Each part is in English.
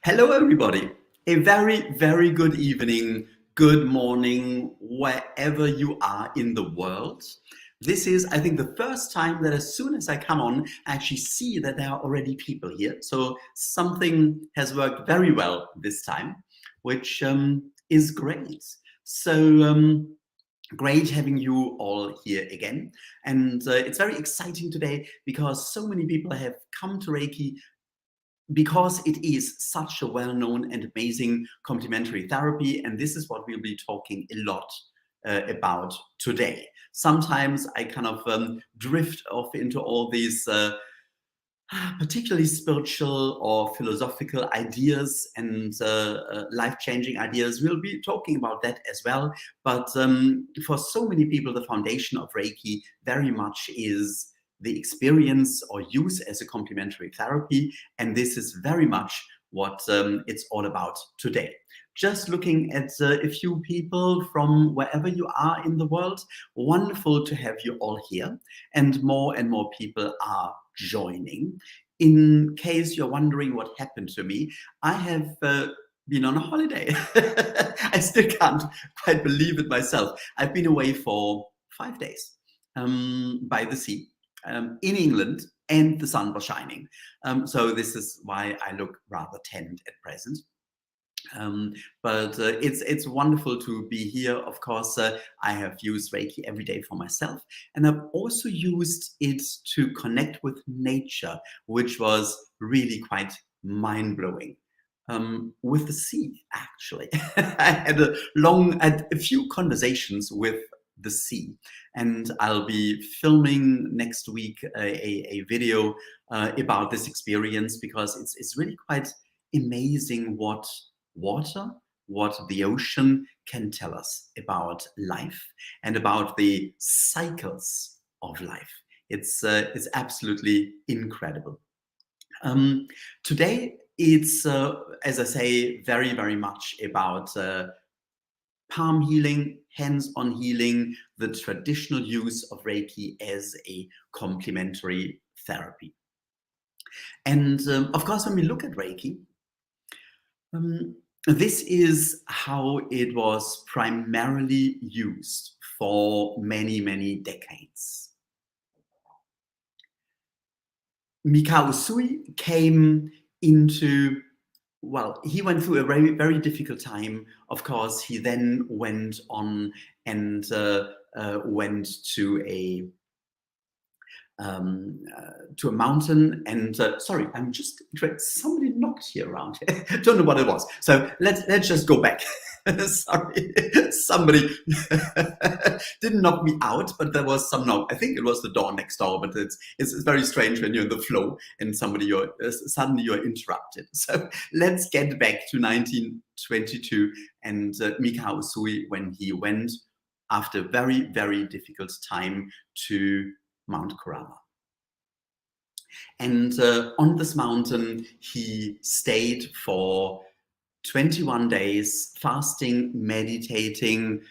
Hello, everybody. A very, very good evening, good morning, wherever you are in the world. This is, I think, the first time that as soon as I come on, I actually see that there are already people here. So something has worked very well this time, which is great. So great having you all here again. And it's very exciting today because so many people have come to Reiki because it is such a well-known and amazing complementary therapy, and this is what we'll be talking a lot about today. Sometimes I kind of drift off into all these particularly spiritual or philosophical ideas and life-changing ideas. We'll be talking about that as well. But for so many people, the foundation of Reiki very much is the experience or use as a complementary therapy. And this is very much what it's all about today. Just looking at a few people from wherever you are in the world, wonderful to have you all here. And more people are joining. In case you're wondering what happened to me, I have been on a holiday. I still can't quite believe it myself. I've been away for 5 days by the sea in England, and the sun was shining. So this is why I look rather tanned at present. But it's wonderful to be here. Of course, I have used Reiki every day for myself, and I've also used it to connect with nature, which was really quite mind-blowing. With the sea, actually. I had a few conversations with the sea, and I'll be filming next week a video about this experience, because it's really quite amazing what water, what the ocean can tell us about life and about the cycles of life. It's absolutely incredible. Today, it's, as I say, very, very much about palm healing, hands-on healing, the traditional use of Reiki as a complementary therapy. And of course, when we look at Reiki, this is how it was primarily used for many, many decades. Mikao Usui came into, well, he went through a very, very difficult time. Of course, he then went on and went to a mountain, and sorry, I'm just, somebody knocked here around here. Don't know what it was. So let's just go back. Sorry, somebody didn't knock me out, but there was some knock. I think it was the door next door, but it's very strange when you're in the flow and suddenly you're interrupted. So let's get back to 1922 and Mikao Usui, when he went after a very, very difficult time to Mount Kurama. And on this mountain, he stayed for 21 days, fasting, meditating,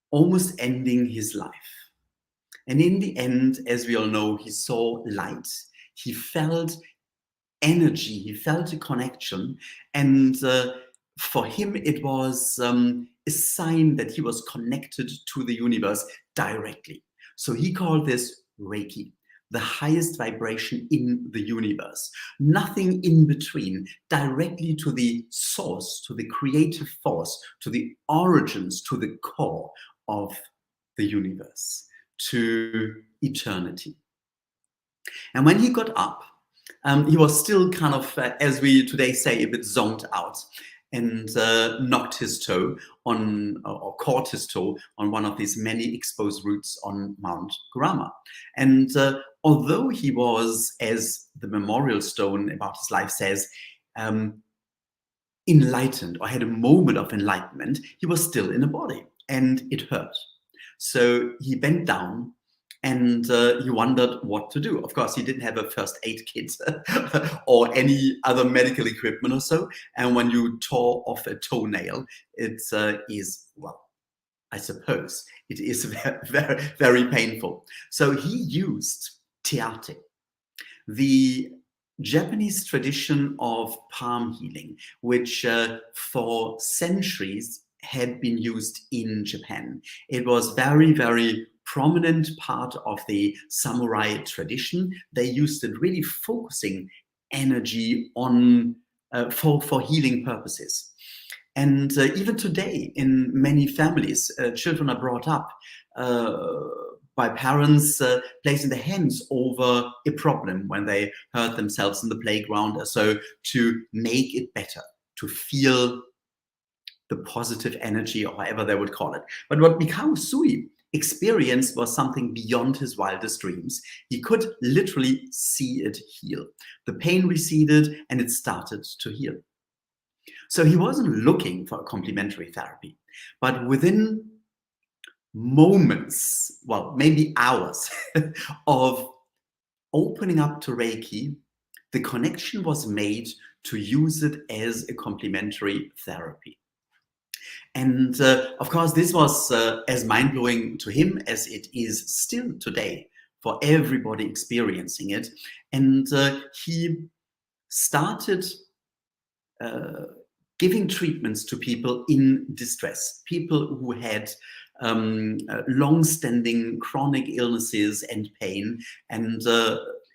almost ending his life. And in the end, as we all know, he saw light, he felt energy, he felt a connection. And for him, it was a sign that he was connected to the universe directly. So he called this Reiki, the highest vibration in the universe. Nothing in between, directly to the source, to the creative force, to the origins, to the core of the universe, to eternity. And when he got up, he was still kind of, as we today say, a bit zoned out, and knocked his toe on, or caught his toe on one of these many exposed roots on Mount Kurama. And although he was, as the memorial stone about his life says, enlightened, or had a moment of enlightenment, he was still in a body, and it hurt. So he bent down, and he wondered what to do. Of course, he didn't have a first aid kit or any other medical equipment or so. And when you tore off a toenail, it is, well, I suppose it is very, very painful. So he used teate, the Japanese tradition of palm healing, which for centuries had been used in Japan. It was very, very prominent part of the samurai tradition. They used it really focusing energy on for healing purposes. And even today, in many families, children are brought up by parents placing their hands over a problem when they hurt themselves in the playground, so to make it better, to feel the positive energy, or however they would call it. But what Mikao Sui experienced was something beyond his wildest dreams. He could literally see it heal. The pain receded and it started to heal. So he wasn't looking for a complementary therapy, but within moments, well, maybe hours of opening up to Reiki, the connection was made to use it as a complementary therapy. And of course, this was as mind-blowing to him as it is still today for everybody experiencing it. And he started giving treatments to people in distress, people who had long-standing chronic illnesses and pain. And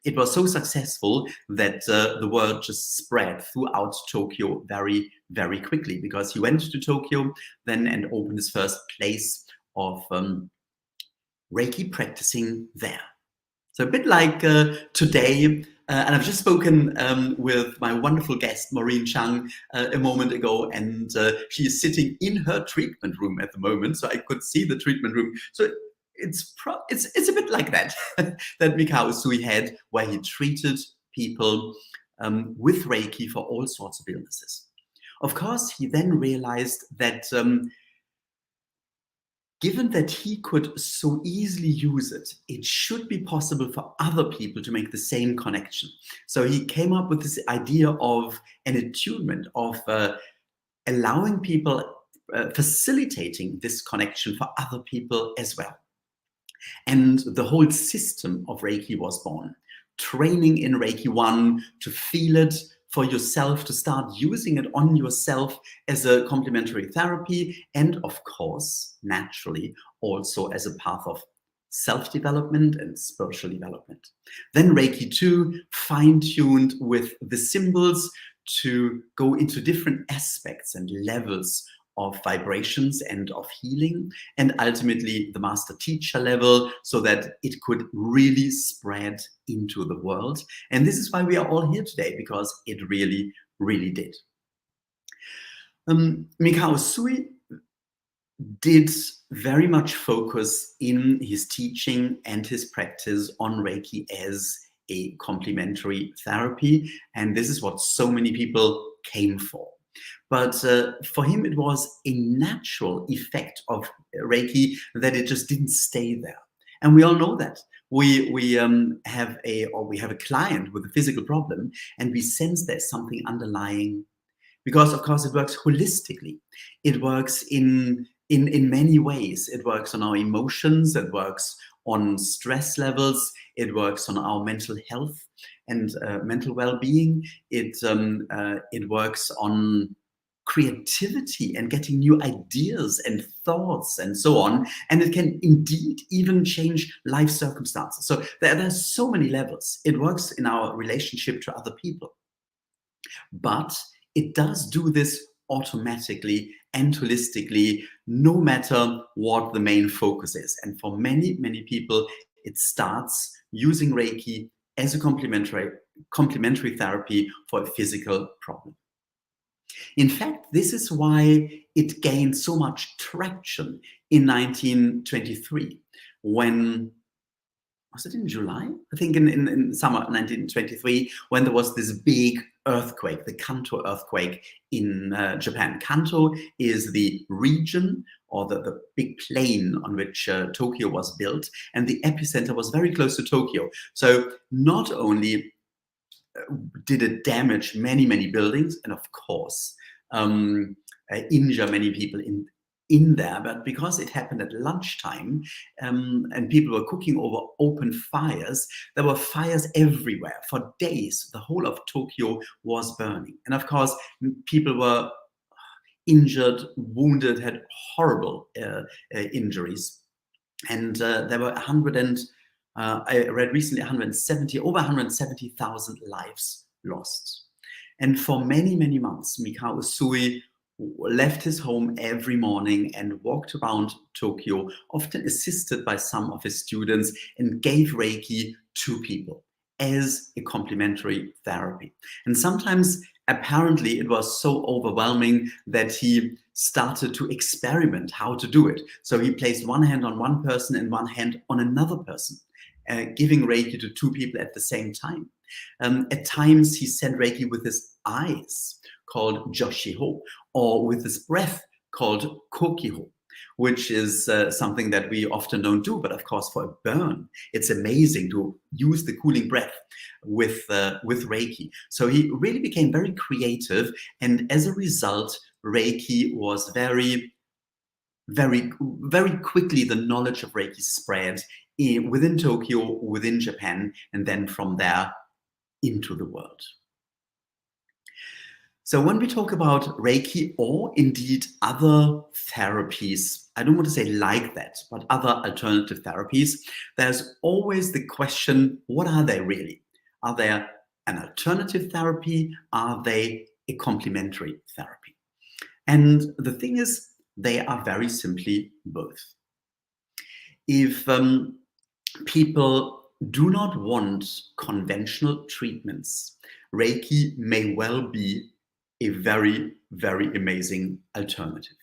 it was so successful that the word just spread throughout Tokyo very, very quickly, because he went to Tokyo then and opened his first place of Reiki practicing there. So a bit like today, and I've just spoken with my wonderful guest, Maureen Chung, a moment ago, and she is sitting in her treatment room at the moment, so I could see the treatment room. So it's a bit like that, that Mikao Sui had, where he treated people with Reiki for all sorts of illnesses. Of course, he then realized that given that he could so easily use it, it should be possible for other people to make the same connection. So he came up with this idea of an attunement, of allowing people, facilitating this connection for other people as well. And the whole system of Reiki was born. Training in Reiki 1 to feel it for yourself, to start using it on yourself as a complementary therapy, and of course, naturally, also as a path of self-development and spiritual development. Then Reiki 2, fine-tuned with the symbols to go into different aspects and levels of vibrations and of healing, and ultimately the master teacher level, so that it could really spread into the world. And this is why we are all here today, because it really, really did. Mikao Sui did very much focus in his teaching and his practice on Reiki as a complementary therapy, and this is what so many people came for. But for him, it was a natural effect of Reiki that it just didn't stay there. And we all know that. We have a client with a physical problem, and we sense there's something underlying, because of course it works holistically. It works in many ways. It works on our emotions. It works on stress levels. It works on our mental health and mental well-being. It works on creativity and getting new ideas and thoughts and so on. And it can indeed even change life circumstances. So there's so many levels. It works in our relationship to other people. But it does do this automatically and holistically, no matter what the main focus is. And for many, many people, it starts using Reiki as a complementary therapy for a physical problem. In fact, this is why it gained so much traction in 1923, when, was it in July? I think in summer 1923, when there was this big earthquake, the Kanto earthquake in Japan. Kanto is the region, or the big plain on which Tokyo was built, and the epicenter was very close to Tokyo. So not only did it damage many, many buildings, and of course injure many people in there, but because it happened at lunchtime, and people were cooking over open fires, there were fires everywhere for days. The whole of Tokyo was burning. And of course, people were injured, wounded, had horrible injuries. And there were I read recently over 170,000 lives lost. And for many, many months, Mikao Usui left his home every morning and walked around Tokyo, often assisted by some of his students, and gave Reiki to people as a complementary therapy. And sometimes, apparently, it was so overwhelming that he started to experiment how to do it. So he placed one hand on one person and one hand on another person, giving Reiki to two people at the same time. At times, he sent Reiki with his eyes, called Joshiho, or with his breath, called Kokiho, which is something that we often don't do. But of course, for a burn, it's amazing to use the cooling breath with Reiki. So he really became very creative. And as a result, Reiki was very, very, very quickly, the knowledge of Reiki spread within Tokyo, within Japan, and then from there into the world. So when we talk about Reiki, or indeed other therapies, I don't want to say like that, but other alternative therapies, there's always the question, what are they really? Are they an alternative therapy? Are they a complementary therapy? And the thing is, they are very simply both. If people do not want conventional treatments, Reiki may well be a very, very amazing alternative.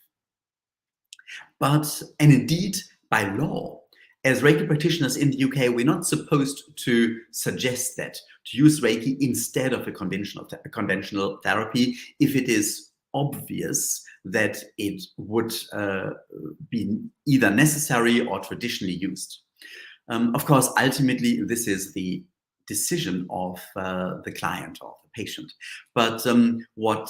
But, and indeed, by law, as Reiki practitioners in the UK, we're not supposed to suggest that, to use Reiki instead of a conventional therapy if it is obvious that it would be either necessary or traditionally used. Of course, ultimately, this is the decision of the client or the patient. But what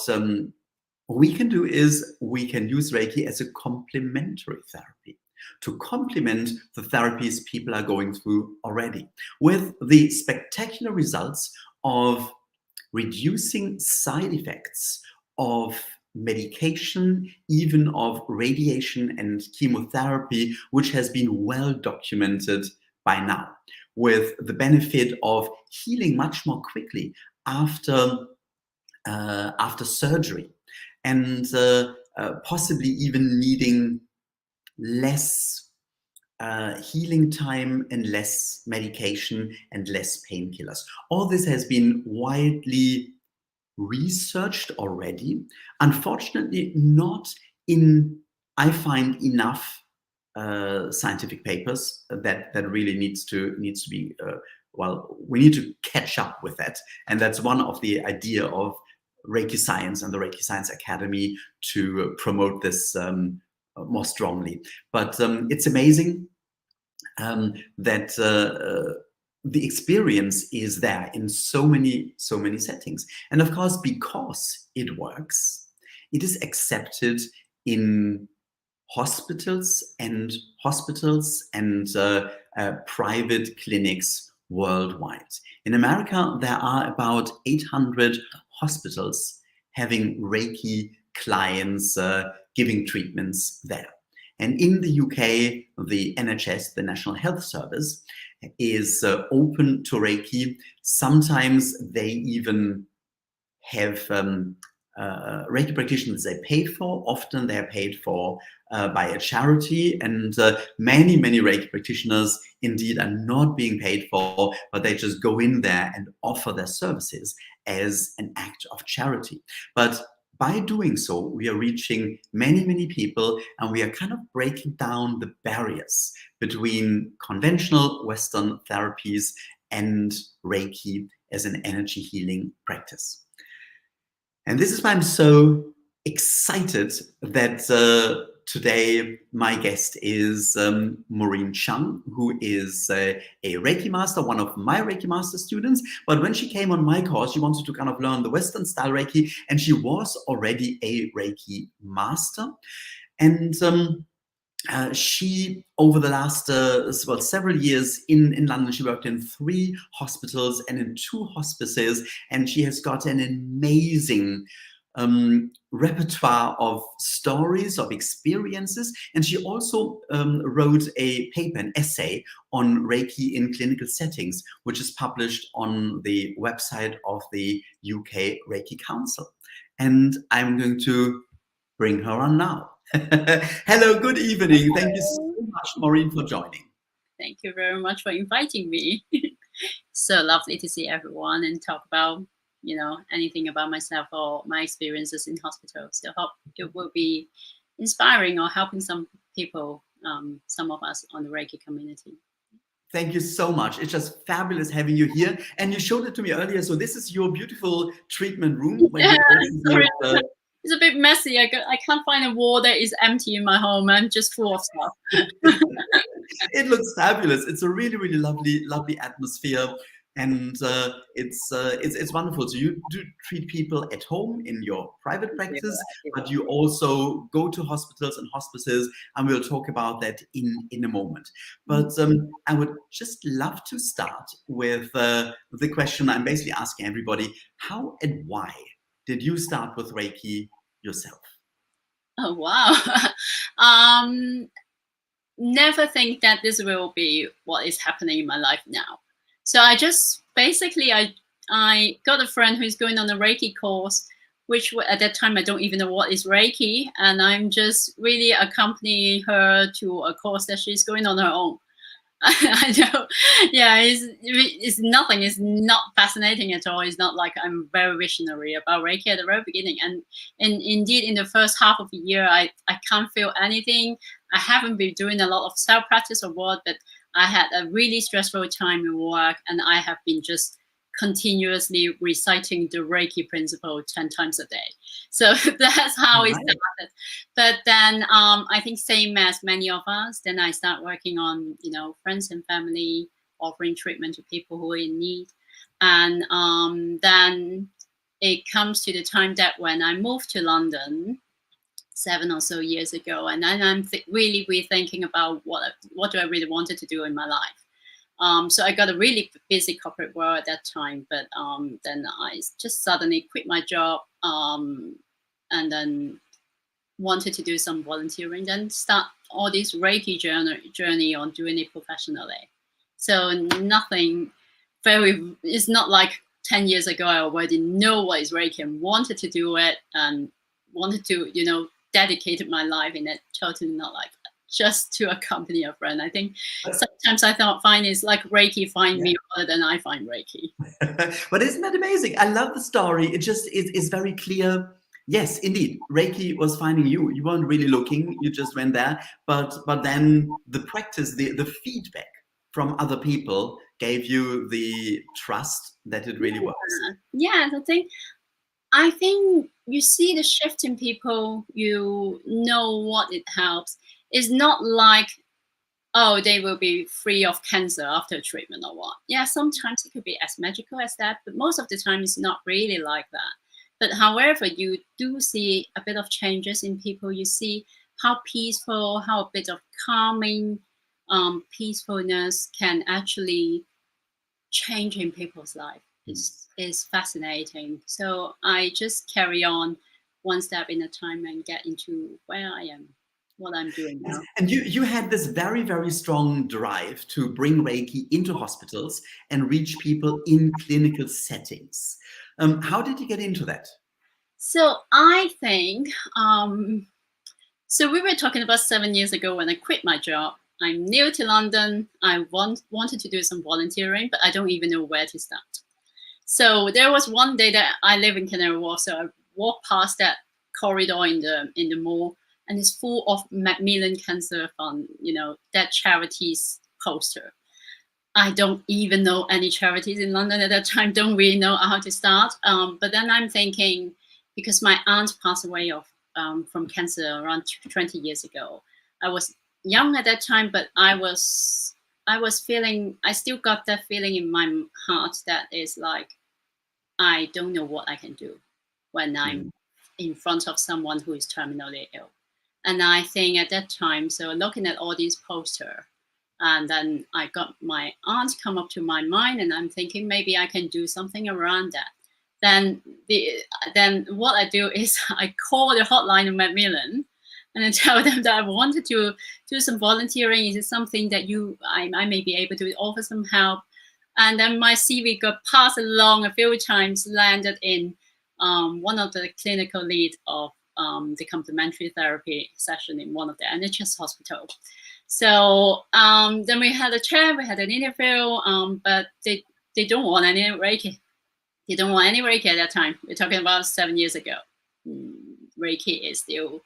we can do is we can use Reiki as a complementary therapy to complement the therapies people are going through already, with the spectacular results of reducing side effects of medication, even of radiation and chemotherapy, which has been well documented by now, with the benefit of healing much more quickly after surgery, and possibly even needing less healing time and less medication and less painkillers. All this has been widely researched already. Unfortunately, not in, I find, enough scientific papers that really needs to be well, we need to catch up with that, and that's one of the idea of Reiki Science and the Reiki Science Academy to promote this more strongly. But it's amazing that the experience is there in so many settings, and of course, because it works, it is accepted in hospitals and private clinics worldwide. In America, there are about 800 hospitals having Reiki clients giving treatments there. And in the UK, the NHS, the National Health Service, is open to Reiki. Sometimes they even have Reiki practitioners they paid for. Often they're paid for by a charity, and many Reiki practitioners indeed are not being paid for, but they just go in there and offer their services as an act of charity. But by doing so, we are reaching many people, and we are kind of breaking down the barriers between conventional Western therapies and Reiki as an energy healing practice. And this is why I'm so excited that today my guest is Maureen Chung, who is a Reiki Master, one of my Reiki Master students. But when she came on my course, she wanted to kind of learn the Western style Reiki, and she was already a Reiki Master. And she, over the last several years in London, she worked in 3 hospitals and in 2 hospices, and she has got an amazing repertoire of stories, of experiences. And she also wrote a paper, an essay on Reiki in clinical settings, which is published on the website of the UK Reiki Council. And I'm going to bring her on now. Hello, good evening. Hello. Thank you so much, Maureen, for joining. Thank you very much for inviting me. So lovely to see everyone and talk about, anything about myself or my experiences in hospital. So hope it will be inspiring or helping some people, some of us on the Reiki community. Thank you so much. It's just fabulous having you here. And you showed it to me earlier. So this is your beautiful treatment room. Yeah, it's a bit messy. I can't find a wall that is empty in my home. I'm just full of stuff. It looks fabulous. It's a really, really lovely atmosphere. And it's wonderful. So you do treat people at home in your private practice, but you also go to hospitals and hospices, and we'll talk about that in a moment. But I would just love to start with the question I'm basically asking everybody: how and why did you start with Reiki yourself? Oh wow! Never think that this will be what is happening in my life now. So I just basically I got a friend who's going on a Reiki course, which at that time I don't even know what is Reiki, and I'm just really accompanying her to a course that she's going on her own. I know, yeah, it's nothing. It's not fascinating at all. It's not like I'm very visionary about Reiki at the very beginning. And indeed, in the first half of the year, I can't feel anything. I haven't been doing a lot of self-practice or what, but I had a really stressful time in work, and I have been just continuously reciting the Reiki principle 10 times a day. So that's how it started. But then I think same as many of us, then I start working on, friends and family, offering treatment to people who are in need. And then it comes to the time that when I moved to London 7 or so years ago, and then I'm really rethinking about what do I really wanted to do in my life. So I got a really busy corporate world at that time, but then I just suddenly quit my job and then wanted to do some volunteering, then start all this Reiki journey on doing it professionally. So nothing it's not like 10 years ago I already know what is Reiki and wanted to do it and wanted to, dedicated my life in it. Totally not like that. Just to accompany a friend. I think sometimes I find it's like Reiki find me rather than I find Reiki. But isn't that amazing? I love the story. It just is very clear. Yes, indeed, Reiki was finding you. You weren't really looking. You just went there. But then the practice, the feedback from other people gave you the trust that it really works. Yeah, I think you see the shift in people, you know what it helps. It's not like, oh, they will be free of cancer after treatment or what. Yeah, sometimes it could be as magical as that, but most of the time it's not really like that. But however, you do see a bit of changes in people. You see how peaceful, how a bit of calming peacefulness can actually change in people's life. Is fascinating. So I just carry on one step in a time and get into where I am, what I'm doing now. And you had this very, very strong drive to bring Reiki into hospitals and reach people in clinical settings. How did you get into that? So I think, so we were talking about 7 years ago when I quit my job. I'm new to London. I wanted to do some volunteering, but I don't even know where to start. So there was one day that I live in Canary Wharf, so I walked past that corridor in the mall, and it's full of Macmillan Cancer Fund, that charities poster. I don't even know any charities in London at that time, don't really know how to start. But then I'm thinking, because my aunt passed away from cancer around 20 years ago. I was young at that time, but I still got that feeling in my heart that is like, I don't know what I can do when I'm in front of someone who is terminally ill. And I think at that time, so looking at all these posters, and then I got my aunt come up to my mind, and I'm thinking maybe I can do something around that. Then then what I do is I call the hotline of Macmillan, and I tell them that I wanted to do some volunteering. Is it something that I may be able to offer some help? And then my CV got passed along a few times, landed in one of the clinical lead of the complementary therapy session in one of the NHS hospital. So then we had a chat, we had an interview, but they don't want any Reiki. They don't want any Reiki at that time. We're talking about 7 years ago. Reiki is still,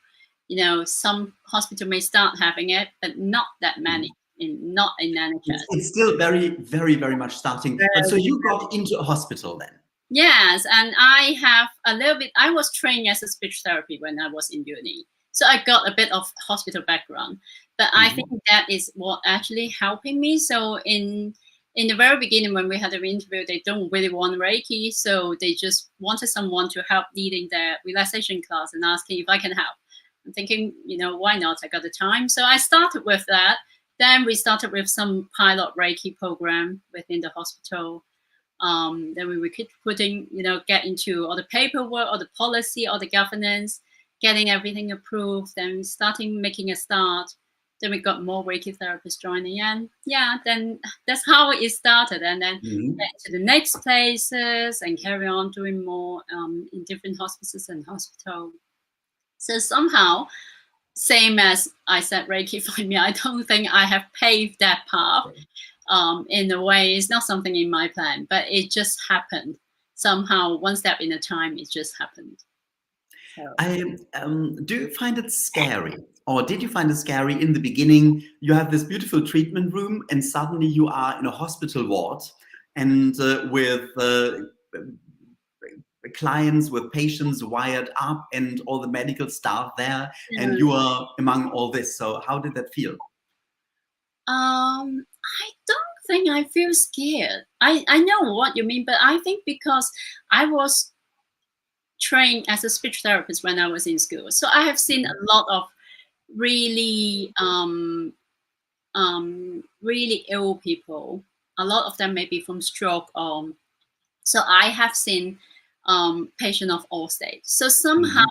some hospital may start having it, but not that many, not in NHS. It's still very, very, very much starting. But so you got into a hospital then? Yes, and I have a little bit, I was trained as a speech therapy when I was in uni. So I got a bit of hospital background, but I think that is what actually helping me. So in the very beginning, when we had an interview, they don't really want Reiki. So they just wanted someone to help leading their relaxation class and asking if I can help. I'm thinking, why not? I got the time. So I started with that. Then we started with some pilot Reiki program within the hospital. Then we keep putting, get into all the paperwork, all the policy, all the governance, getting everything approved, then starting making a start. Then we got more Reiki therapists joining in. Yeah, then that's how it started. And then get to the next places and carry on doing more in different hospices and hospitals. So somehow, same as I said, Reiki for me, I don't think I have paved that path. In a way, it's not something in my plan, but it just happened. Somehow, one step in a time, it just happened. So. Do you find it scary? Or did you find it scary in the beginning? You have this beautiful treatment room and suddenly you are in a hospital ward and with clients, with patients wired up and all the medical staff there, and you are among all this. So how did that feel? I don't think I feel scared. I know what you mean, but I think because I was trained as a speech therapist when I was in school, so I have seen a lot of really really ill people. A lot of them may be from stroke. So I have seen patients of all stages. So somehow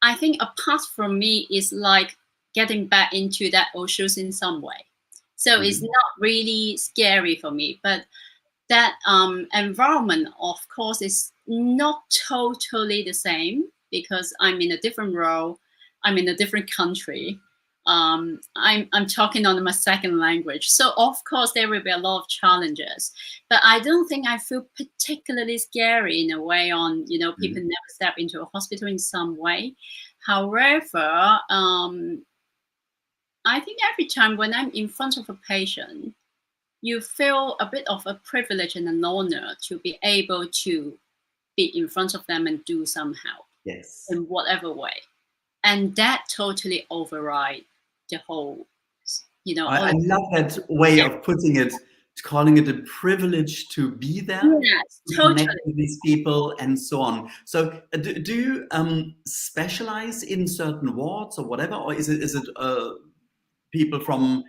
I think apart from me is like getting back into that old shoes in some way. So it's not really scary for me, but that environment, of course, is not totally the same because I'm in a different role. I'm in a different country. I'm talking on my second language. So of course there will be a lot of challenges, but I don't think I feel particularly scary in a way on, people never step into a hospital in some way. However, I think every time when I'm in front of a patient, you feel a bit of a privilege and an honor to be able to be in front of them and do some help in whatever way. And that totally overrides the whole, I love that way of putting it, calling it a privilege to be there, yes, to totally. connect with these people and so on. So do you specialize in certain wards or whatever, or is it people from,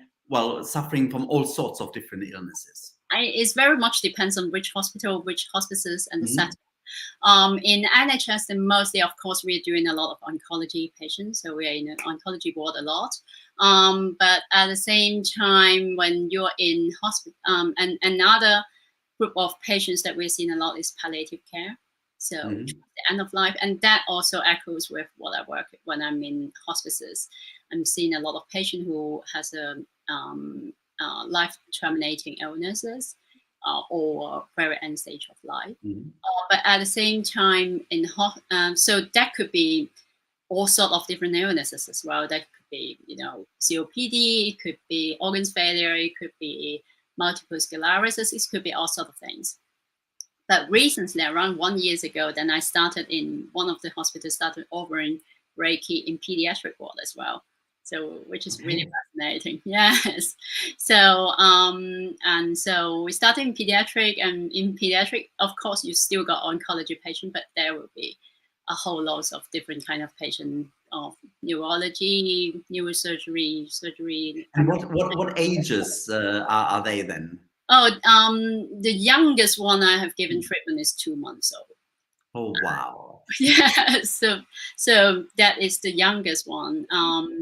suffering from all sorts of different illnesses? It very much depends on which hospital, which hospices, and the setting. In NHS, then mostly, of course, we're doing a lot of oncology patients, so we're in an oncology ward a lot. But at the same time, when you're in hospital, and another group of patients that we're seeing a lot is palliative care. So the end of life, and that also echoes with what I work with when I'm in hospices. I'm seeing a lot of patients who has a life-terminating illnesses or very end stage of life. But at the same time, so that could be all sorts of different illnesses as well. That could be, COPD, it could be organs failure, it could be multiple sclerosis, it could be all sorts of things. But recently, around 1 year ago, then I started in one of the hospitals, started offering Reiki in pediatric ward as well. So, which is really fascinating. Yes. So, and so we started in pediatric, and in pediatric, of course, you still got oncology patient, but there will be a whole lot of different kind of patient of neurology, neurosurgery, surgery. And what ages are they then? Oh, the youngest one I have given treatment is 2 months old. Oh, wow. Yeah, so that is the youngest one.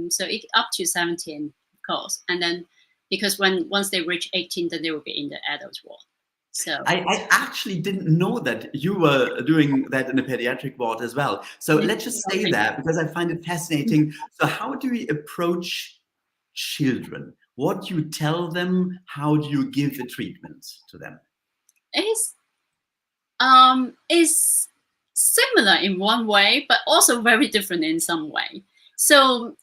So it, up to 17, of course, and then because once they reach 18, then they will be in the adult ward. So I actually didn't know that you were doing that in a pediatric ward as well. So let's just say that, because I find it fascinating. So how do we approach children? What do you tell them? How do you give the treatment to them? It's similar in one way, but also very different in some way. So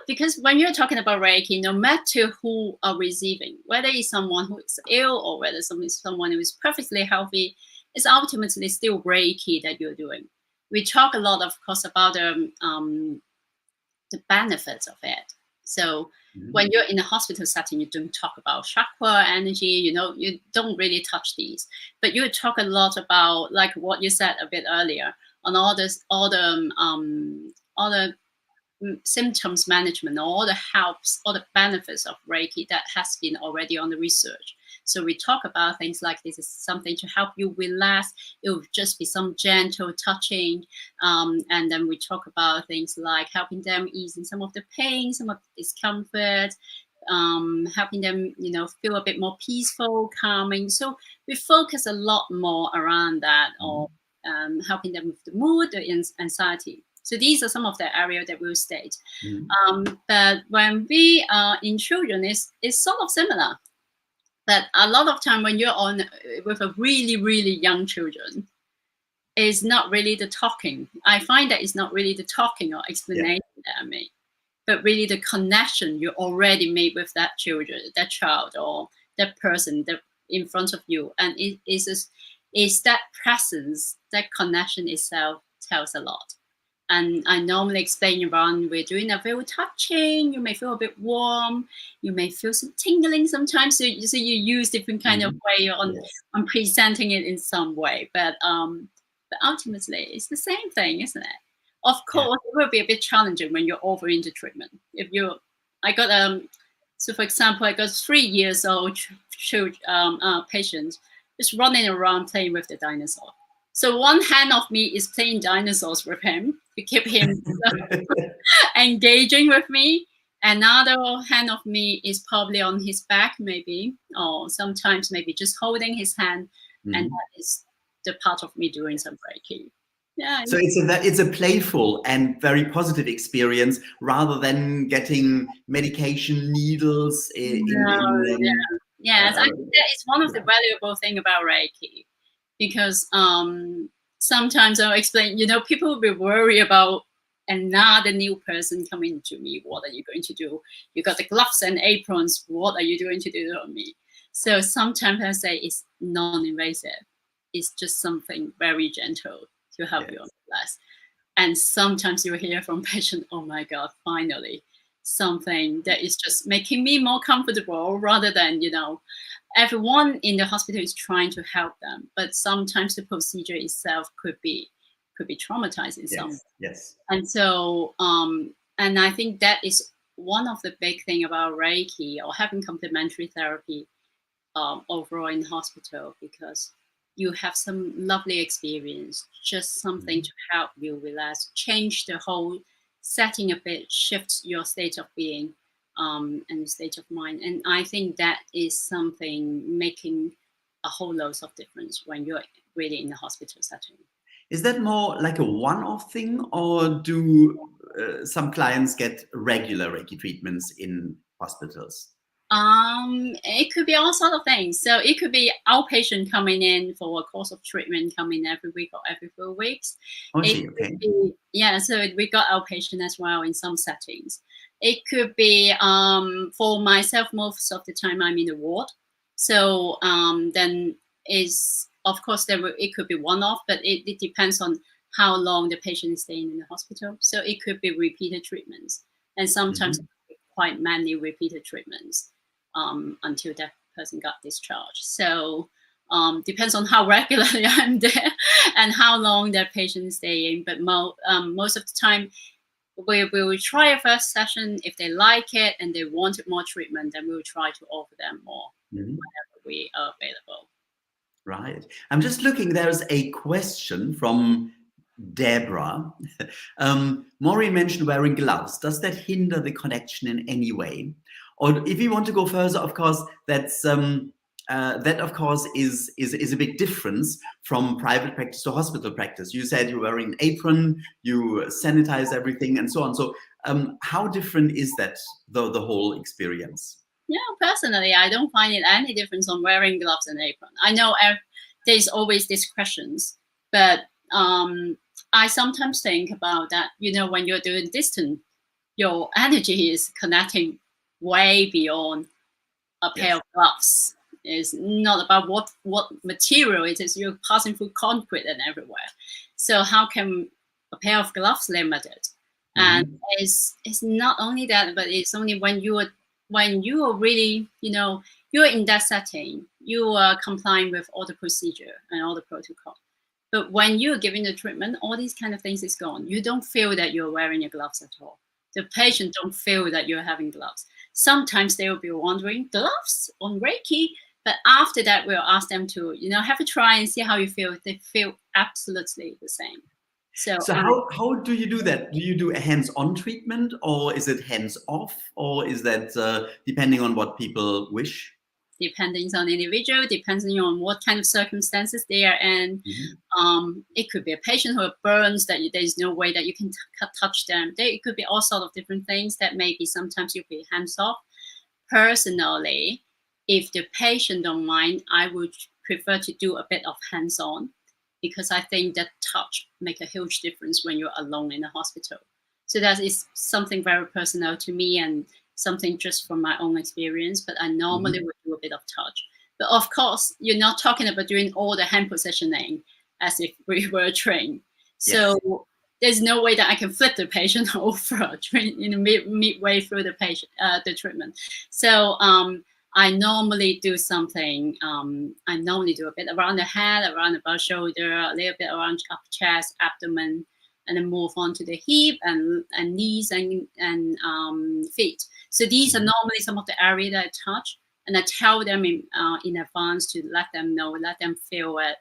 because when you're talking about Reiki, no matter who are receiving, whether it's someone who is ill or whether someone who is perfectly healthy, it's ultimately still Reiki that you're doing. We talk a lot, of course, about the benefits of it. So when you're in a hospital setting, you don't talk about chakra energy, you don't really touch these, but you talk a lot about, like what you said a bit earlier, on all the symptoms management, all the helps, all the benefits of Reiki that has been already on the research. So we talk about things like this is something to help you relax. It will just be some gentle touching. And then we talk about things like helping them easing some of the pain, some of the discomfort, helping them, feel a bit more peaceful, calming. So we focus a lot more around that, or helping them with the mood, the anxiety. So these are some of the areas that we'll state. But when we are in children, it's sort of similar. But a lot of time when you're on with a really, really young children, it's not really the talking. I find that it's not really the talking or explanation that I make, but really the connection you already made with that child or that person that in front of you. And it's that presence, that connection itself tells a lot. And I normally explain around, we're doing a very touching, you may feel a bit warm, you may feel some tingling sometimes. So you use different kind of way on presenting it in some way. But ultimately, it's the same thing, isn't it? Of course, it will be a bit challenging when you're over into treatment. So for example, I got 3 years old patient just running around playing with the dinosaur. So one hand of me is playing dinosaurs with him to keep him engaging with me. Another hand of me is probably on his back, maybe, or sometimes maybe just holding his hand. And that is the part of me doing some Reiki. Yeah. So it's a playful and very positive experience rather than getting medication needles Yes, I think that is one of the valuable thing about Reiki, because sometimes I'll explain, people will be worried about another new person coming to me. What are you going to do? You got the gloves and aprons. What are you going to do on me? So sometimes I say it's non-invasive. It's just something very gentle to help you relax. And sometimes you hear from patient, oh my God, finally, something that is just making me more comfortable, rather than, everyone in the hospital is trying to help them, but sometimes the procedure itself could be traumatizing some. Yes. And so, and I think that is one of the big thing about Reiki or having complementary therapy overall in hospital, because you have some lovely experience, just something to help you relax, change the whole setting a bit, shift your state of being and state of mind. And I think that is something making a whole lot of difference when you're really in a hospital setting. Is that more like a one-off thing, or do some clients get regular Reiki treatments in hospitals? It could be all sort of things. So it could be outpatient coming in for a course of treatment, coming every week or every 4 weeks. So we got outpatient as well in some settings. It could be for myself, most of the time I'm in the ward. So then of course it could be one-off, but it depends on how long the patient is staying in the hospital. So it could be repeated treatments, and sometimes quite many repeated treatments until that person got discharged. So Depends on how regularly I'm there and how long that patient is staying. But most of the time, we will try a first session. If they like it and they wanted more treatment, then we will try to offer them more whenever we are available. Right. I'm just looking, there's a question from Deborah. Maureen mentioned wearing gloves. Does that hinder the connection in any way? Or if you want to go further, of course, that's that of course is a big difference from private practice to hospital practice. You said you're wearing an apron, you sanitize everything, and so on. So how different is that, the whole experience? Yeah, personally, I don't find it any difference on wearing gloves and apron. I know there's always these questions, but I sometimes think about that, when you're doing distance, your energy is connecting way beyond a pair of gloves. It's not about what material it is. You're passing through concrete and everywhere. So how can a pair of gloves limit it? And it's not only that, but it's only when you are really, you're in that setting, you are complying with all the procedure and all the protocol. But when you're giving the treatment, all these kind of things is gone. You don't feel that you're wearing your gloves at all. The patient don't feel that you're having gloves. Sometimes they will be wondering, gloves on Reiki? But after that, we'll ask them to, have a try and see how you feel. They feel absolutely the same. So how do you do that? Do you do a hands-on treatment, or is it hands-off, or is that depending on what people wish? Depending on the individual, depending on what kind of circumstances they are in. It could be a patient who burns that there's no way that you can touch them. It could be all sorts of different things that maybe sometimes you'll be hands-off. Personally, if the patient don't mind, I would prefer to do a bit of hands-on, because I think that touch make a huge difference when you're alone in the hospital. So that is something very personal to me and something just from my own experience, but I normally would do a bit of touch. But of course, you're not talking about doing all the hand positioning as if we were trained. So there's no way that I can flip the patient over midway through the treatment. So I normally do something. I normally do a bit around the head, around the butt shoulder, a little bit around upper chest, abdomen, and then move on to the hip and knees and feet. So these are normally some of the areas that I touch, and I tell them in advance to let them know, let them feel it.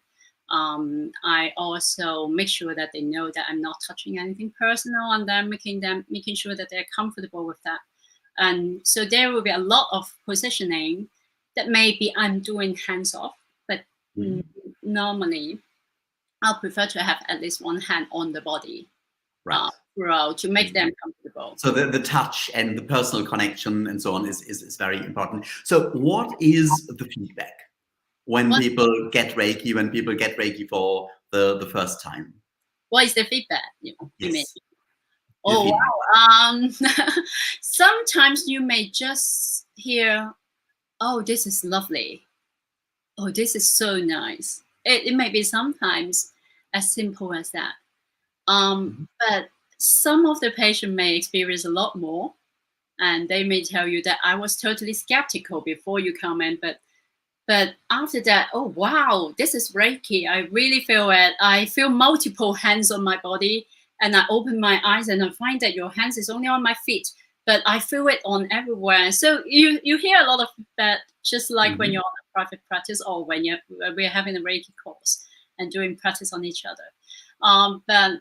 I also make sure that they know that I'm not touching anything personal on them, making sure that they're comfortable with that. And so there will be a lot of positioning that maybe I'm doing hands off, but normally I'll prefer to have at least one hand on the body throughout to make them comfortable. So the touch and the personal connection and so on is very important. So what is the feedback when people get Reiki, for the first time? What is the feedback? You mean? Oh, wow. Sometimes you may just hear, oh, this is lovely. Oh, this is so nice. It may be sometimes as simple as that. But some of the patient may experience a lot more, and they may tell you that I was totally skeptical before you come in, but after that, oh, wow, this is Reiki. I really feel it. I feel multiple hands on my body. And I open my eyes and I find that your hands is only on my feet, but I feel it on everywhere. So you hear a lot of that, just like when you're on a private practice or when we're having a Reiki course and doing practice on each other. But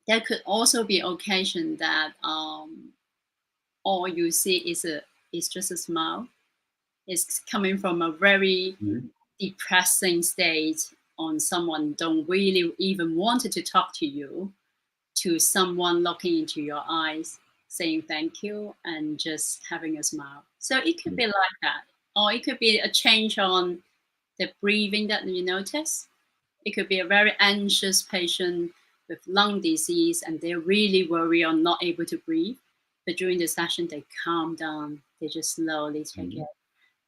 there could also be occasion that all you see is just a smile. It's coming from a very depressing state on someone don't really even wanted to talk to you, to someone looking into your eyes, saying thank you, and just having a smile. So it could be like that. Or it could be a change on the breathing that you notice. It could be a very anxious patient with lung disease, and they're really worried or not able to breathe. But during the session, they calm down. They just slowly take it.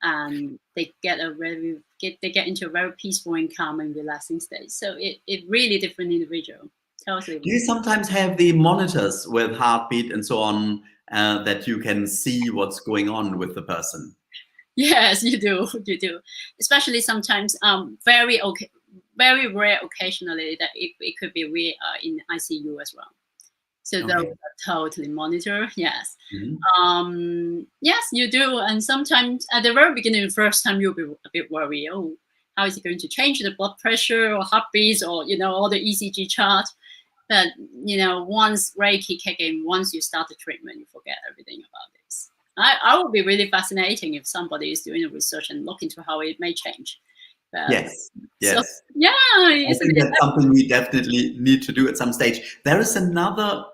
And they get into a very peaceful and calm and relaxing state. So it really different individual. Totally. Do you sometimes have the monitors with heartbeat and so on that you can see what's going on with the person? Yes, you do. You do. Especially sometimes, very rare occasionally that it could be we are in ICU as well. So those Okay. are totally monitored. Yes. Mhm. Yes, you do. And sometimes at the very beginning, the first time you'll be a bit worried. Oh, how is it going to change the blood pressure or heartbeats or all the ECG chart? But once Reiki kick in, once you start the treatment, you forget everything about this. I would be really fascinating if somebody is doing a research and look into how it may change. But Yes, so yes. yeah, I isn't think it? that's something we definitely need to do at some stage. There is another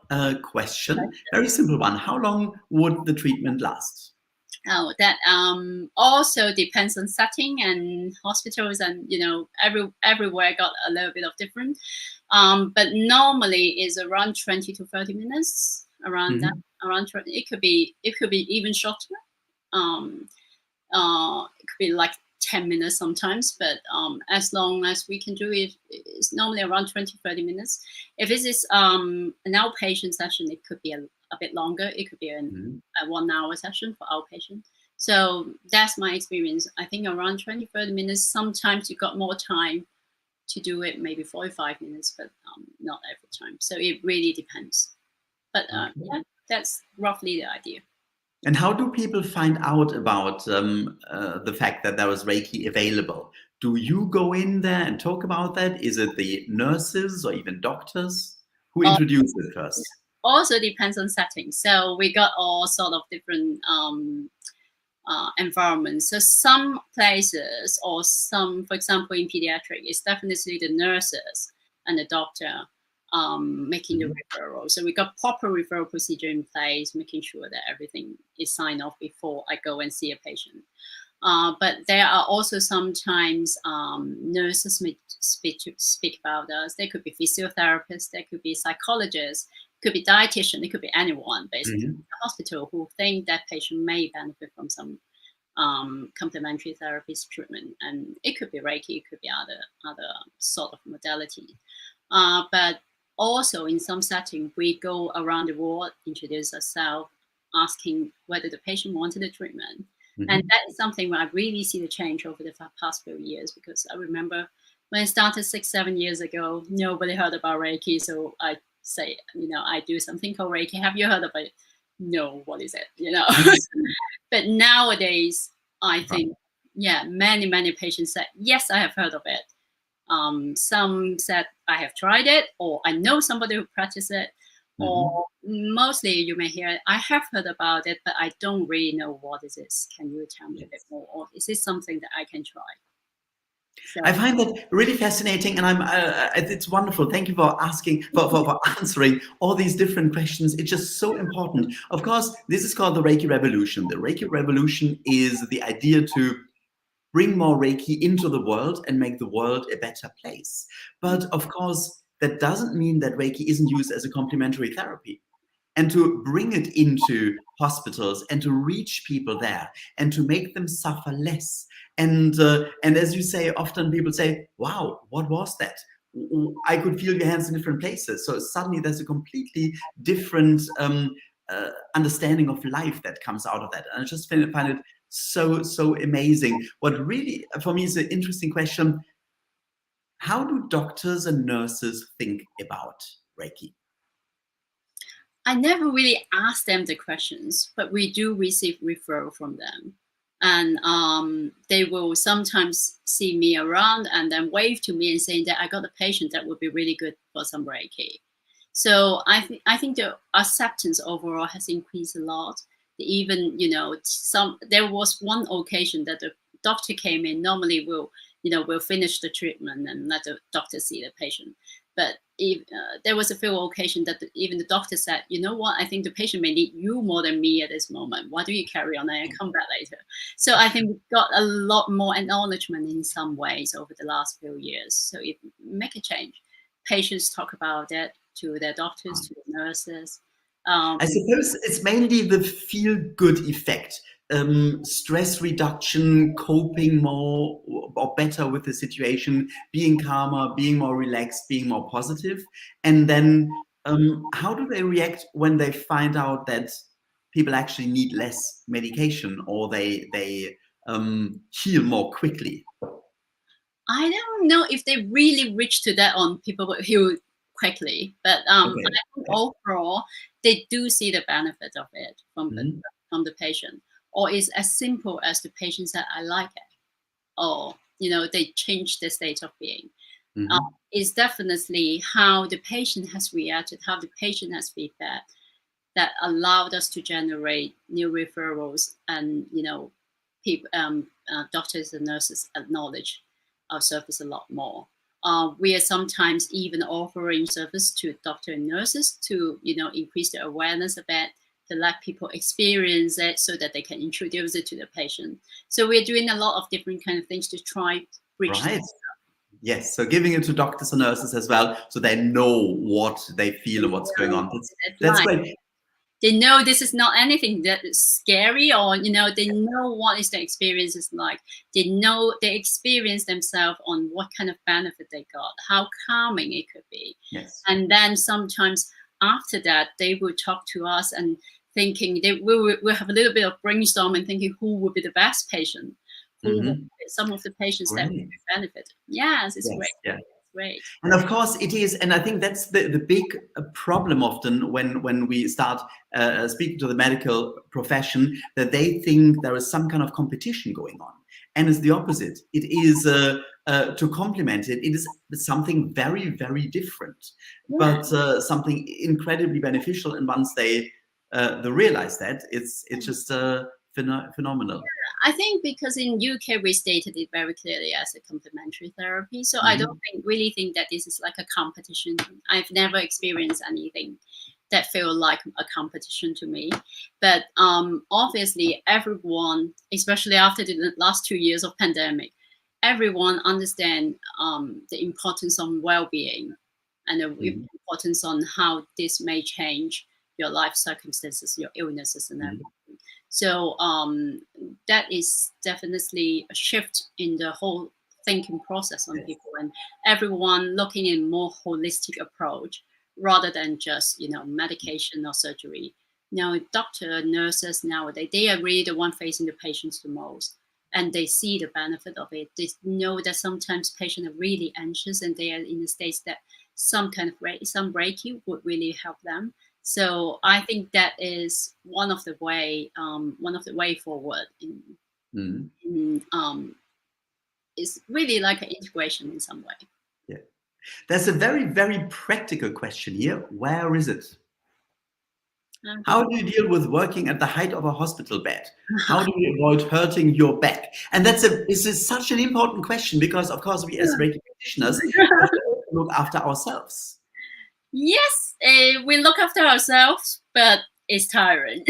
question, very simple one. How long would the treatment last? Oh, that also depends on setting and hospitals, and everywhere got a little bit of different. But normally is around 20 to 30 minutes. Around that, Mhm. around 20. It could be even shorter. Um, it could be like 10 minutes sometimes, but as long as we can do it, it's normally around 20, 30 minutes. If it is an outpatient session, it could be a bit longer. It could be a Mhm. 1 hour session for outpatient. So that's my experience. I think around 20, 30 minutes. Sometimes you got more time to do it, maybe 45 minutes, but not every time. So it really depends. But Okay. yeah, that's roughly the idea. And how do people find out about the fact that there is Reiki available? Do you go in there and talk about that? Is it the nurses or even doctors who introduce it first? Also depends on settings. So we got all sort of different environments. So some places or some, for example, in pediatric, it's definitely the nurses and the doctor making the Mhm. referral. So we got proper referral procedure in place, making sure that everything is signed off before I go and see a patient. But there are also sometimes nurses may speak about us. There could be physiotherapists, there could be psychologists, could be dietitian, it could be anyone basically in Mhm. the hospital who think that patient may benefit from some complementary therapies treatment, and it could be Reiki, it could be other sort of modality. But also in some setting, we go around the world, introduce ourselves, asking whether the patient wanted the treatment. And Mhm. that is something where I really see the change over the past few years, because I remember when I started 6, 7 years ago, nobody heard about Reiki. So I say, I do something called Reiki. Have you heard of it? No, what is it? But nowadays, I Right. think, yeah, many patients said, yes, I have heard of it. Some said, I have tried it, or I know somebody who practices it, Mhm. or mostly you may hear, I have heard about it, but I don't really know what it is. Can you tell me a bit Yes. more? Or is this something that I can try? I So, find that really fascinating, and it's wonderful. Thank you for asking, for answering all these different questions. It's just so important. Of course, this is called the Reiki Revolution. The Reiki Revolution is the idea to bring more Reiki into the world and make the world a better place. But of course, that doesn't mean that Reiki isn't used as a complementary therapy. And to bring it into hospitals and to reach people there and to make them suffer less. And as you say, often people say, wow, what was that? I could feel your hands in different places. So suddenly there's a completely different understanding of life that comes out of that. And I just find it so amazing. What really, for me, is an interesting question: how do doctors and nurses think about Reiki? I never really asked them the questions, but we do receive referral from them. And they will sometimes see me around and then wave to me and saying that I got a patient that would be really good for some Reiki. So I think the acceptance overall has increased a lot. Even there was one occasion that the doctor came in. Normally we'll finish the treatment and let the doctor see the patient. But if, there was a few occasions that even the doctor said, you know what, I think the patient may need you more than me at this moment. Why don't you carry on and come back later? So I think we got a lot more acknowledgement in some ways over the last few years. So it make a change. Patients talk about it to their doctors, to the nurses. I suppose it's mainly the feel-good effect, stress reduction, coping more or better with the situation, being calmer, being more relaxed, being more positive. And then how do they react when they find out that people actually need less medication, or they heal more quickly? I don't know if they really reach to that on people who heal quickly, but I think overall they do see the benefit of it from the patient, or it's as simple as the patient said, "I like it," or they change the state of being. It's definitely how the patient has reacted, how the patient has feedback that allowed us to generate new referrals, and people, doctors and nurses acknowledge our service a lot more. We are sometimes even offering service to doctor and nurses to increase the awareness of it, to let people experience it so that they can introduce it to the patient. So we're doing a lot of different kind of things to try bridge. Right. Yes, so giving it to doctors and nurses as well, so they know what they feel and what's going on. That's great. They know this is not anything that is scary, or they know what is the experience is like. They know they experience themselves on what kind of benefit they got, how calming it could be. Yes. And then sometimes after that, they will talk to us and thinking they will have a little bit of brainstorming, thinking who would be the best patient, who would be some of the patients that would benefit. Yes, it's great. Yeah. Great. And of course it is, and I think that's the big problem often when we start speaking to the medical profession, that they think there is some kind of competition going on, and it's the opposite. It is to complement it. It is something very, very different, but something incredibly beneficial. And once they realize that, it's just phenomenal. I think because in UK we stated it very clearly as a complementary therapy, so I don't really think that this is like a competition. I've never experienced anything that feel like a competition to me. But obviously everyone, especially after the last 2 years of pandemic, everyone understand the importance of well-being and the importance on how this may change your life circumstances, your illnesses and everything. So that is definitely a shift in the whole thinking process on people, and everyone looking in more holistic approach rather than just medication or surgery. Now, doctor, nurses nowadays, they are really the one facing the patients the most, and they see the benefit of it. They know that sometimes patients are really anxious and they are in a state that some kind of some Reiki would really help them. So I think that is one of the way forward. It's really like an integration in some way. Yeah, there's a very, very practical question here. Where is it? How do you deal with working at the height of a hospital bed? How do you avoid hurting your back? And this is such an important question, because of course we as Reiki practitioners have to look after ourselves. Yes, we look after ourselves, but it's tiring.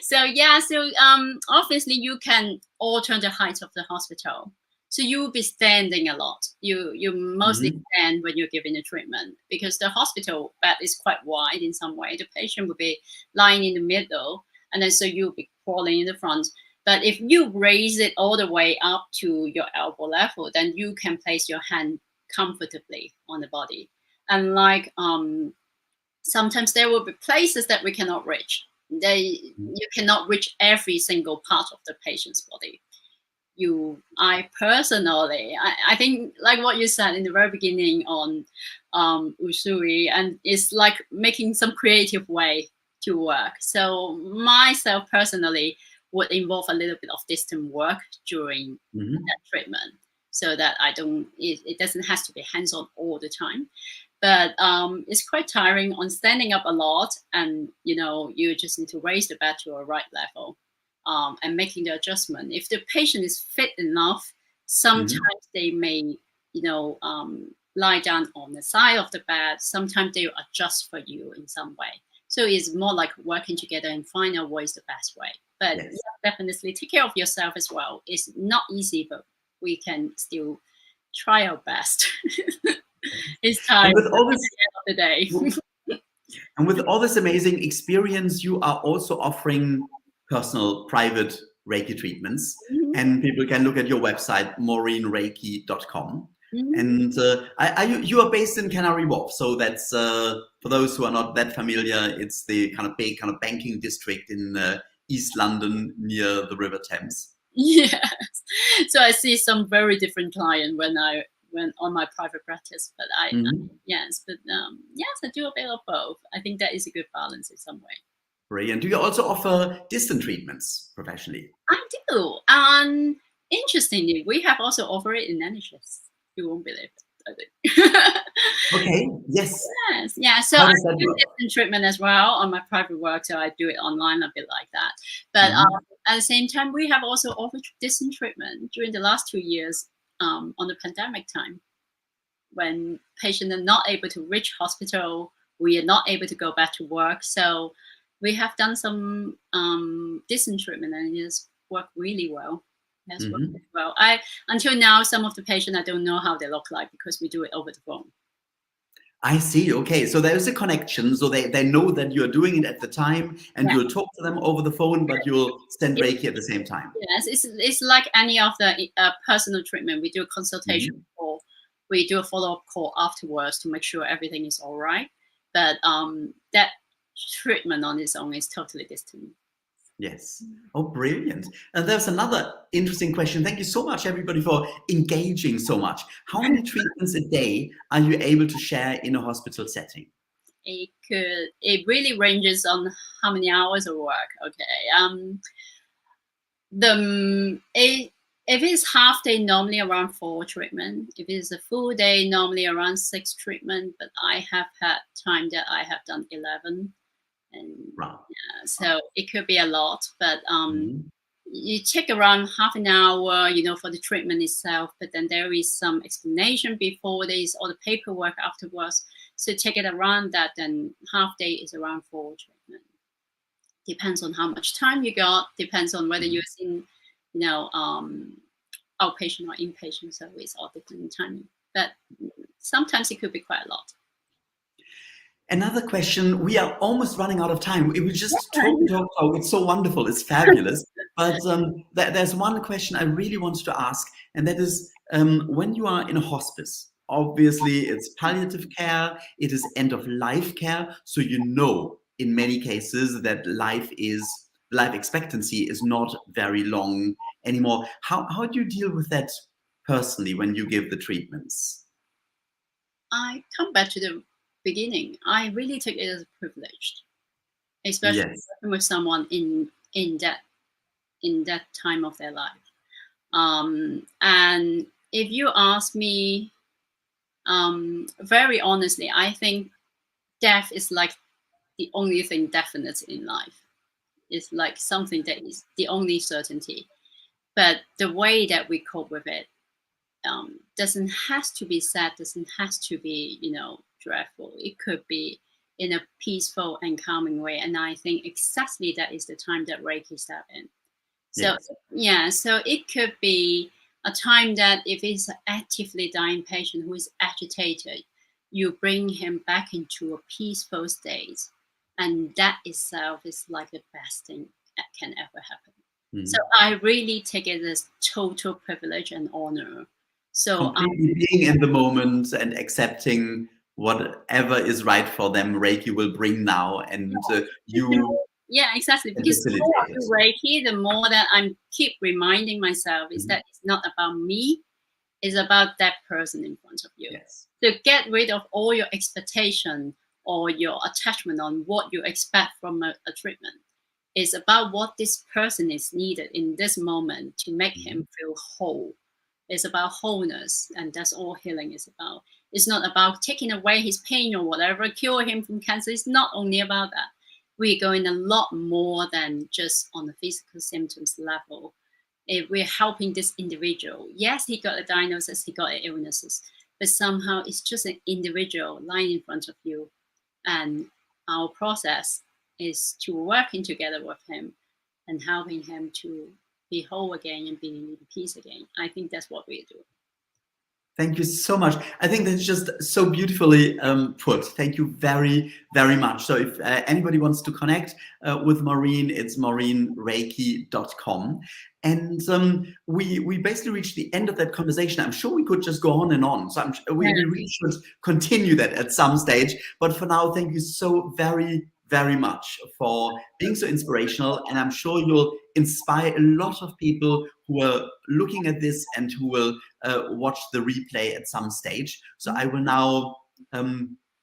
So obviously you can alter the height of the hospital. So you will be standing a lot. You mostly stand when you're giving the treatment, because the hospital bed is quite wide in some way. The patient will be lying in the middle, and then so you'll be crawling in the front. But if you raise it all the way up to your elbow level, then you can place your hand comfortably on the body. And like sometimes there will be places that we cannot reach. You cannot reach every single part of the patient's body. I personally, I think like what you said in the very beginning on Usui, and it's like making some creative way to work. So myself personally would involve a little bit of distant work during that treatment, so that it doesn't have to be hands-on all the time. But it's quite tiring on standing up a lot, and you just need to raise the bed to a right level, and making the adjustment. If the patient is fit enough, sometimes they may lie down on the side of the bed. Sometimes they will adjust for you in some way. So it's more like working together and find out what is the best way. But definitely take care of yourself as well. It's not easy, but we can still try our best. It's time with all this, at the end of the day. And with all this amazing experience, you are also offering personal, private Reiki treatments. And people can look at your website, maureenreiki.com. And you are based in Canary Wharf. So that's, for those who are not that familiar, it's the kind of big kind of banking district in East London near the River Thames. Yes. So I see some very different client when on my private practice, but yes, I do a bit of both. I think that is a good balance in some way. Brilliant. Do you also offer distant treatments professionally? I do. Interestingly, we have also offered it in NHS. You won't believe it, I think. Okay. Yes. Yes. Yeah. So I do distant treatment as well on my private work. So I do it online a bit like that. But at the same time, we have also offered distant treatment during the last 2 years on the pandemic time, when patients are not able to reach hospital, we are not able to go back to work. So we have done some distant treatment, and it has worked really well. Until now, some of the patients, I don't know how they look like because we do it over the phone. I see. Okay, so there's a connection. So they know that you're doing it at the time, and you'll talk to them over the phone, but you'll send Reiki at the same time. Yes, it's like any of the personal treatment. We do a consultation call, we do a follow-up call afterwards to make sure everything is all right. But that treatment on its own is totally distant. Yes. Oh, brilliant. And there's another interesting question. Thank you so much, everybody, for engaging so much. How many treatments a day are you able to share in a hospital setting? It really ranges on how many hours of work. Okay. If it's half day, normally around 4 treatment. If it's a full day, normally around 6 treatment. But I have had time that I have done 11. And so it could be a lot, but you take around half an hour, for the treatment itself, but then there is some explanation before this, all the paperwork afterwards. So take it around that, then half day is around 4 treatment. Depends on how much time you got, depends on whether you're in, outpatient or inpatient, so it's all different timing. But sometimes it could be quite a lot. Another question, we are almost running out of time. We just talk. It's so wonderful. It's fabulous. But there's one question I really wanted to ask, and that is when you are in a hospice, obviously it's palliative care, it is end-of-life care. So in many cases that life expectancy is not very long anymore. How do you deal with that personally when you give the treatments? I come back to the beginning. I really take it as a privilege, especially working with someone in that time of their life. And if you ask me, very honestly, I think death is like the only thing definite in life. It's like something that is the only certainty. But the way that we cope with it doesn't have to be sad, doesn't have to be, dreadful. It could be in a peaceful and calming way. And I think exactly that is the time that Reiki steps in. So, so it could be a time that if it's an actively dying patient who is agitated, you bring him back into a peaceful state. And that itself is like the best thing that can ever happen. So I really take it as total privilege and honor. So completely being in the moment and accepting whatever is right for them, Reiki will bring now, and exactly. Because the more I do Reiki, the more that I keep reminding myself is that it's not about me, it's about that person in front of you. So get rid of all your expectation or your attachment on what you expect from a treatment. It's about what this person is needed in this moment to make him feel whole. It's about wholeness, and that's all healing is about. It's not about taking away his pain or whatever, cure him from cancer. It's not only about that. We're going a lot more than just on the physical symptoms level. If we're helping this individual, yes, he got a diagnosis, he got illnesses, but somehow it's just an individual lying in front of you. And our process is to working together with him and helping him to be whole again and be in peace again. I think that's what we do. Thank you so much. I think that's just so beautifully put. Thank you very, very much. So if anybody wants to connect with Maureen, it's maureenreiki.com. And we basically reached the end of that conversation. I'm sure we could just go on and on. So we really should continue that at some stage. But for now, thank you so very, very much for being so inspirational, and I'm sure you'll inspire a lot of people who are looking at this and who will watch the replay at some stage. So I will now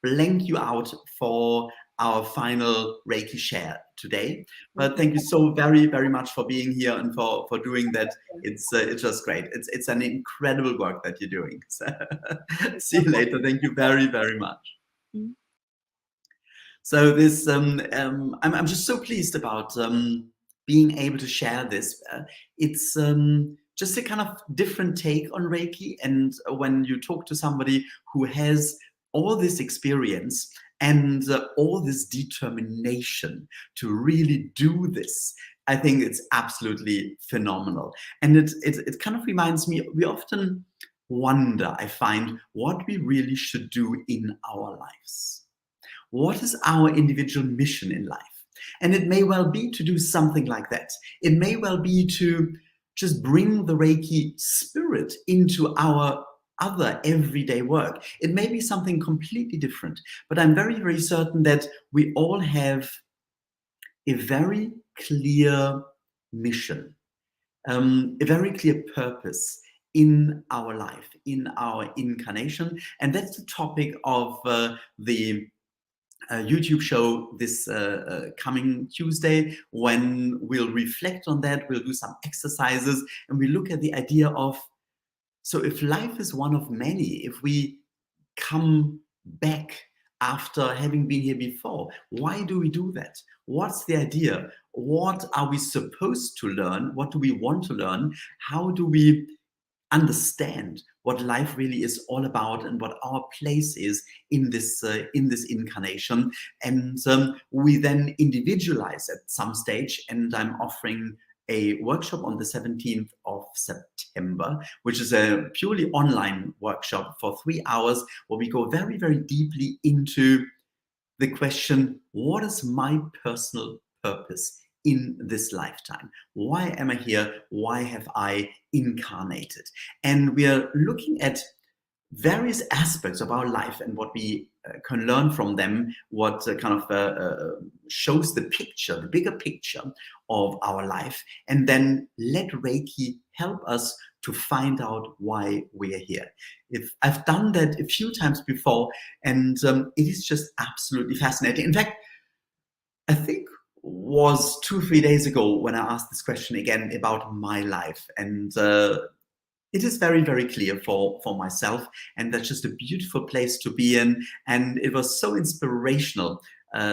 blank you out for our final Reiki share today. But thank you so very, very much for being here and for doing that. It's just great. It's an incredible work that you're doing. So, see you later. Thank you very, very much. So this, I'm just so pleased about being able to share this. It's just a kind of different take on Reiki. And when you talk to somebody who has all this experience and all this determination to really do this, I think it's absolutely phenomenal. And it kind of reminds me, we often wonder, I find, what we really should do in our lives. What is our individual mission in life? And it may well be to do something like that. It may well be to just bring the Reiki spirit into our other everyday work. It may be something completely different, but I'm very, very certain that we all have a very clear mission, a very clear purpose in our life, in our incarnation. And that's the topic of the YouTube show this coming Tuesday, when we'll reflect on that. We'll do some exercises and we look at the idea of, so if life is one of many, if we come back after having been here before, why do we do that? What's the idea? What are we supposed to learn? What do we want to learn? How do we understand what life really is all about and what our place is in this incarnation? And we then individualize at some stage, and I'm offering a workshop on the 17th of September, which is a purely online workshop for 3 hours, where we go very, very deeply into the question, what is my personal purpose in this lifetime? Why am I here? Why have I incarnated? And we are looking at various aspects of our life and what we can learn from them, what shows the picture, the bigger picture of our life, and then let Reiki help us to find out why we are here. I've done that a few times before, and it is just absolutely fascinating. In fact, I think was 2-3 days ago when I asked this question again about my life, and it is very, very clear for myself, and that's just a beautiful place to be in. And it was so inspirational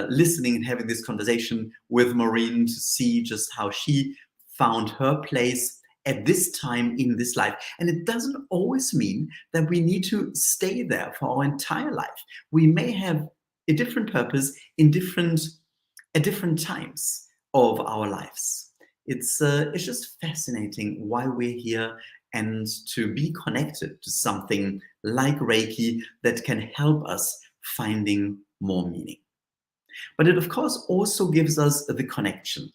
listening and having this conversation with Maureen to see just how she found her place at this time in this life. And it doesn't always mean that we need to stay there for our entire life. We may have a different purpose at different times of our lives. It's just fascinating why we're here, and to be connected to something like Reiki that can help us finding more meaning. But it, of course, also gives us the connection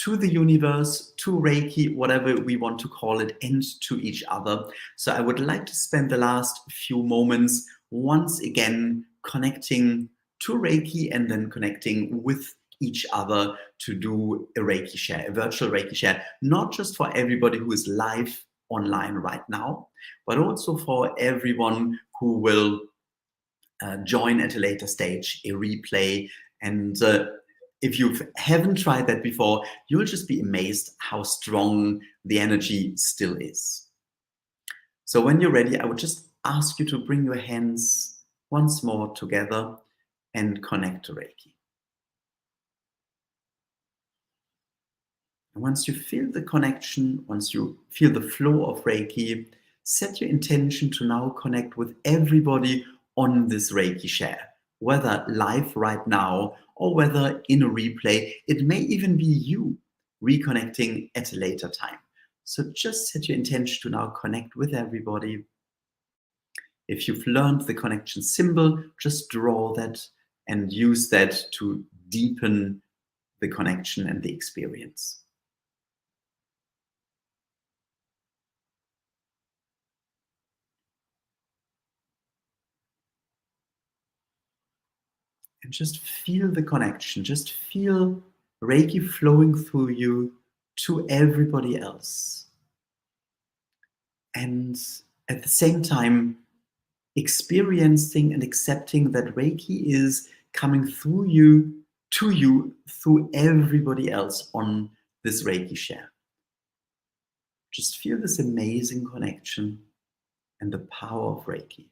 to the universe, to Reiki, whatever we want to call it, and to each other. So I would like to spend the last few moments once again connecting to Reiki, and then connecting with each other to do a Reiki share, a virtual Reiki share, not just for everybody who is live online right now, but also for everyone who will join at a later stage, a replay. And if you haven't tried that before, you'll just be amazed how strong the energy still is. So when you're ready, I would just ask you to bring your hands once more together and connect to Reiki. And once you feel the connection, once you feel the flow of Reiki, set your intention to now connect with everybody on this Reiki share, whether live right now or whether in a replay. It may even be you reconnecting at a later time. So just set your intention to now connect with everybody. If you've learned the connection symbol, just draw that and use that to deepen the connection and the experience. And just feel the connection. Just feel Reiki flowing through you to everybody else. And at the same time, experiencing and accepting that Reiki is coming through you, to you, through everybody else on this Reiki share. Just feel this amazing connection and the power of Reiki.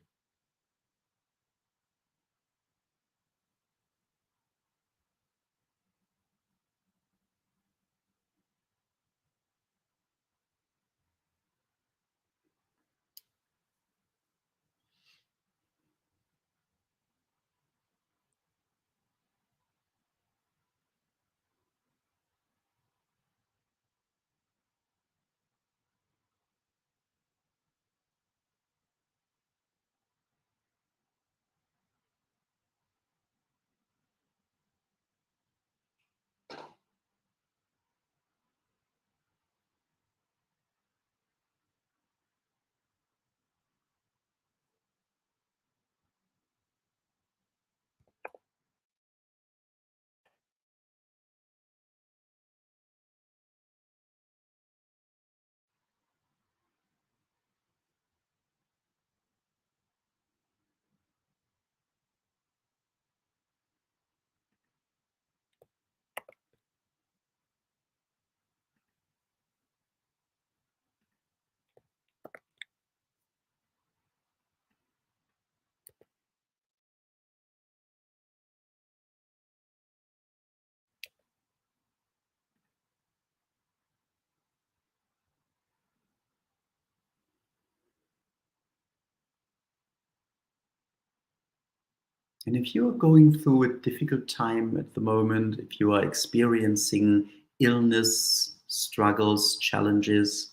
And if you are going through a difficult time at the moment, if you are experiencing illness, struggles, challenges,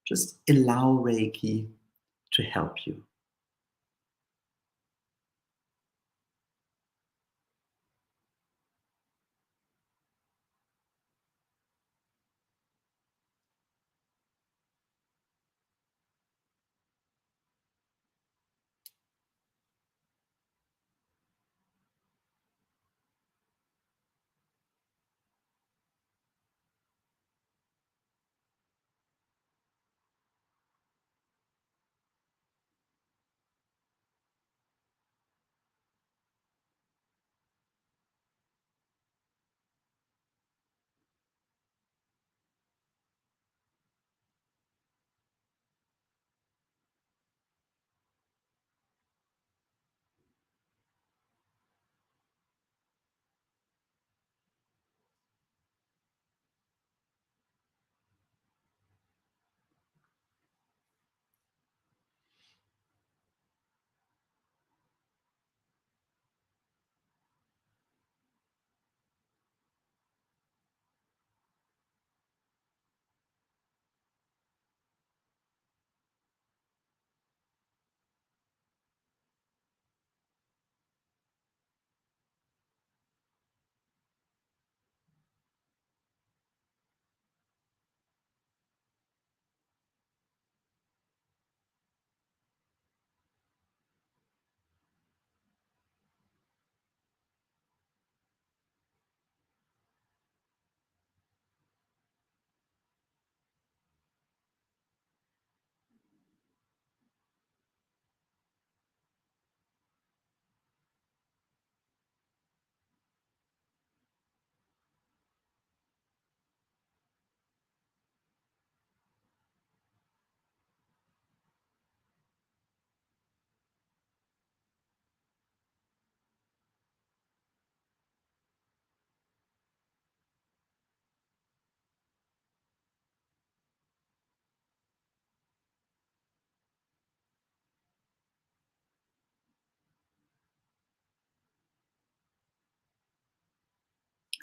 just allow Reiki to help you.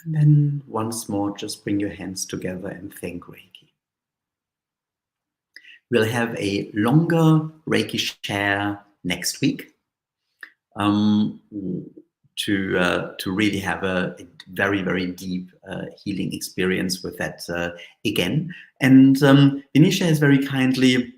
And then once more, just bring your hands together and thank Reiki. We'll have a longer Reiki share next week to really have a very, very deep healing experience with that again. And Venetia has very kindly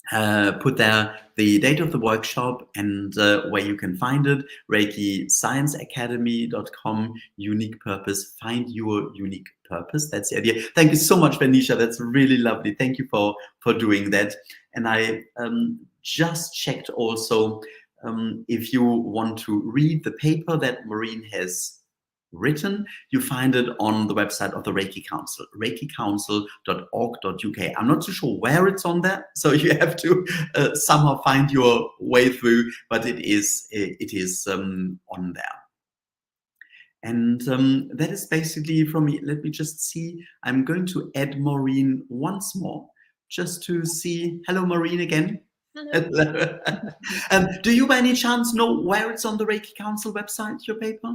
put there the date of the workshop and where you can find it. ReikiScienceAcademy.com, unique purpose, find your unique purpose. That's the idea. Thank you so much, Venetia. That's really lovely. Thank you for doing that. And I just checked also if you want to read the paper that Maureen has written, you find it on the website of the Reiki Council, reikicouncil.org.uk. I'm not too sure where it's on there, so you have to somehow find your way through, but it is on there. And that is basically from me. Let me just see. I'm going to add Maureen once more, just to see. Hello, Maureen, again. Hello. Do you by any chance know where it's on the Reiki Council website, your paper?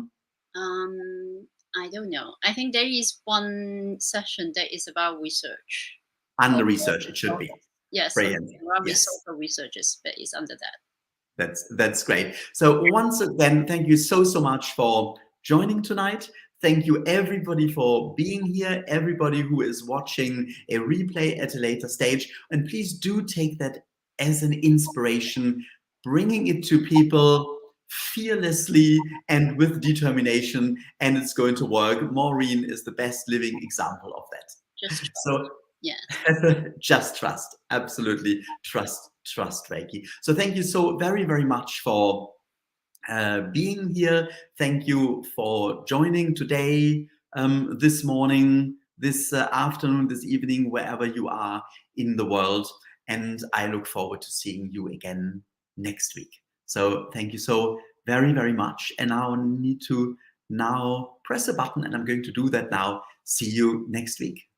I don't know. I think there is one session that is about research. Under research, it should be. Yes. Brilliant. Yes. Research is under that. That's great. So once again, thank you so much for joining tonight. Thank you everybody for being here, everybody who is watching a replay at a later stage. And please do take that as an inspiration, bringing it to people fearlessly and with determination, and it's going to work. Maureen is the best living example of that. Just trust. So yeah. Just trust. Absolutely trust Reiki. So thank you so very much for being here. Thank you for joining today, this morning, this afternoon, this evening, wherever you are in the world. And I look forward to seeing you again next week. So thank you so very much. And now I need to press a button, and I'm going to do that now. See you next week.